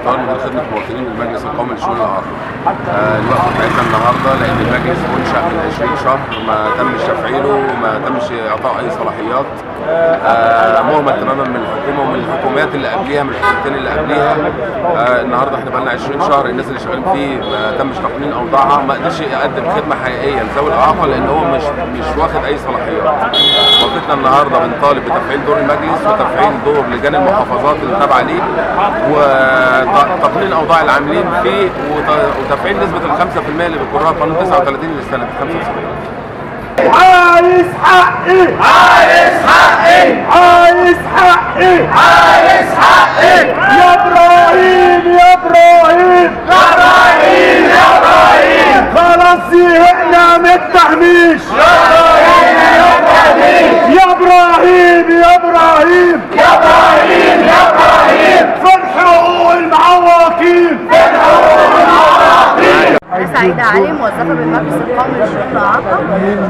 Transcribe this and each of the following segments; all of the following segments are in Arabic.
طاهر مدير خدمه المواطنين بالمجلس القومي لشؤون الاعاقه. الوقفه بتاعتنا النهارده لان المجلس انشا من 20 شهر ما تمش تفعيله وما تمش اعطاء اي صلاحيات. مهمل تماما من الحكومه ومن الحكومات اللي قبليها، من الحكومتين اللي قبليها. النهارده احنا بقى لنا 20 شهر الناس اللي شغالين فيه ما تمش تقنين اوضاعها، ما قدرش يقدم خدمه حقيقيه لذوي الاعاقه لان هو مش واخد اي صلاحيات. وقفتنا النهارده بنطالب بتفعيل دور المجلس وتفعيل دور لجان المحافظات اللي تابعه ليه وتقنين اوضاع العاملين فيه وتفعيل نسبه ال 5% اللي بيقرها قانون 39 للسنه 75. عايز حقي، عايز حقي، عايز حقي، عايز حقي يا ابراهيم، يا ابراهيم، يا ابراهيم، يا ابراهيم، خلاص زهقنا من التحميش. يا ابراهيم، يا ابراهيم، يا ابراهيم، يا ابراهيم، يا ابراهيم، فين حقوق المعوقين؟ فين حقوق المعوقين؟ أنا سعيدة علي، موظفة بالمجلس القومي لشؤون الإعاقة،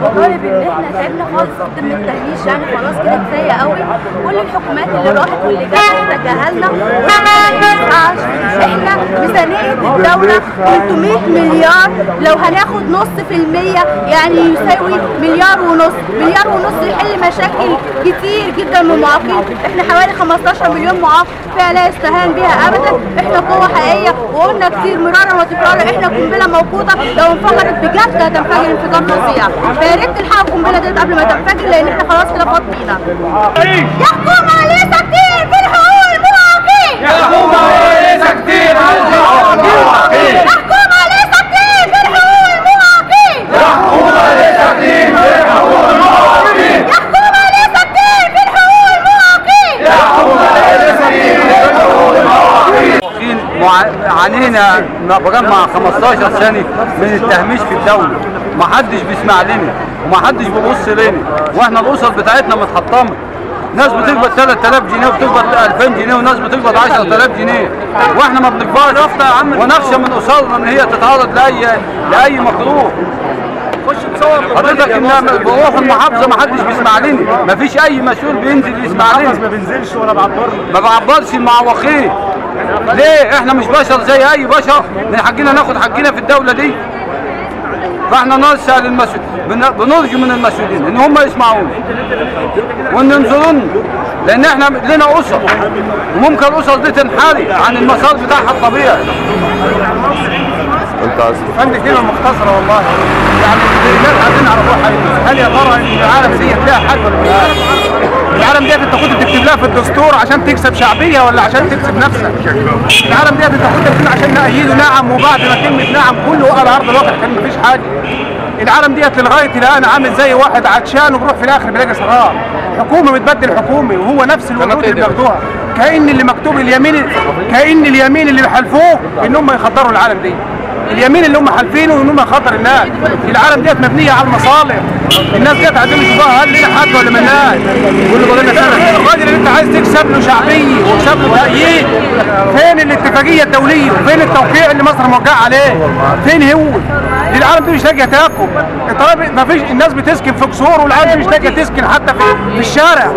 وطالب إن إحنا تعبنا خالص جدا من التهميش، يعني خلاص كده كفاية قوي. كل الحكومات اللي راحت واللي جت تتجاهلنا وإحنا ما ينفعش. إحنا ميزانية الدولة 300 مليار، لو هناخد نص في المية يعني يساوي مليار ونص. مليار ونص يحل مشاكل كتير جدا من المعاقين. إحنا حوالي 15 مليون معاق، فيها لا يستهان بها أبدا. إحنا قوة حقيقية، وقلنا كتير مرارا وتكرارا إحنا قنبلة موقوتة، لو انفجرت بجد هتنفجر انفجار فظيع. فيا ريت تلحقوا القنبلة ديت قبل ما تنفجر لأن إحنا خلاص كده فاض بينا. يا حكومة ليه ساكتين في حقوق المعاقين؟ يا حكومة ليه ساكتين على حقوق المعاقين؟ يا حكومة ليه ساكتين في حقوق المعاقين؟ يا حكومة ليه ساكتين في حقوق المعاقين؟ يا حكومة ليه ساكتين في حقوق المعاقين؟ يا حكومة ليه ساكتين في حقوق المعاقين؟ عانينا بجمع 15 سنه من التهميش في الدوله، ما حدش بيسمع لنا وما حدش بيبص لنا، واحنا الاسر بتاعتنا متحطمه. ناس بتقبض 3000 جنيه وبتقبض 2000 جنيه وناس بتقبض 10000 جنيه، واحنا ما بنقبضش ونخشى من اسرنا ان هي تتعرض لاي مكروه. حضرتك ان بروح المحافظه ما حدش بيسمع لنا، ما فيش اي مسؤول بينزل يسمع لنا. ما بينزلش ولا ما بعبرش المعوقين. ليه؟ احنا مش بشر زي اي بشر، من حقنا ناخد حقنا في الدوله دي. فاحنا نسال المسؤول، بنرجو من المسؤولين ان هم يسمعونا وان ينظرونا، لان احنا لنا اسر وممكن الاسر دي تنحرف عن المسار بتاعها الطبيعي. انت عندي كلمه مختصره والله، يعني الناس عايزين يعرفوها هل يا ترى ان العالم دي فيها حد ولا مش عارف؟ العالم ديت انت كنت بتكتب لها في الدستور عشان تكسب شعبيه ولا عشان تكسب نفسك؟ العالم ديت انت كنت بتقول عشان نأيده نعم، وبعد ما كلمه نعم كله على ارض الواقع كان مفيش حاجه. العالم ديت لغايه الان عامل زي واحد عطشان وبروح في الاخر بيلاقي سراب. حكومه بتبدل حكومه وهو نفس الوعود اللي بياخدوها، كأن اللي مكتوب اليمين، كأن اليمين اللي بيحلفوه ان هم يخدروا العالم دي. اليمين اللي هم حالفينه ان هم يخدر الناس. العالم ديت مبنيه على المصالح. الناس ديت عايزين يشوفوها هل لنا حد ولا مالناش. الراجل اللي انت عايز تكسب له شعبيه وتكسب له تأييد، فين الاتفاقيه الدوليه وفين التوقيع اللي مصر موقعه عليه؟ فين هو؟ العالم دي مش لاقيه تاكل. ما فيش، الناس بتسكن في قصور والعالم دي مش لاقيه تسكن حتى في الشارع.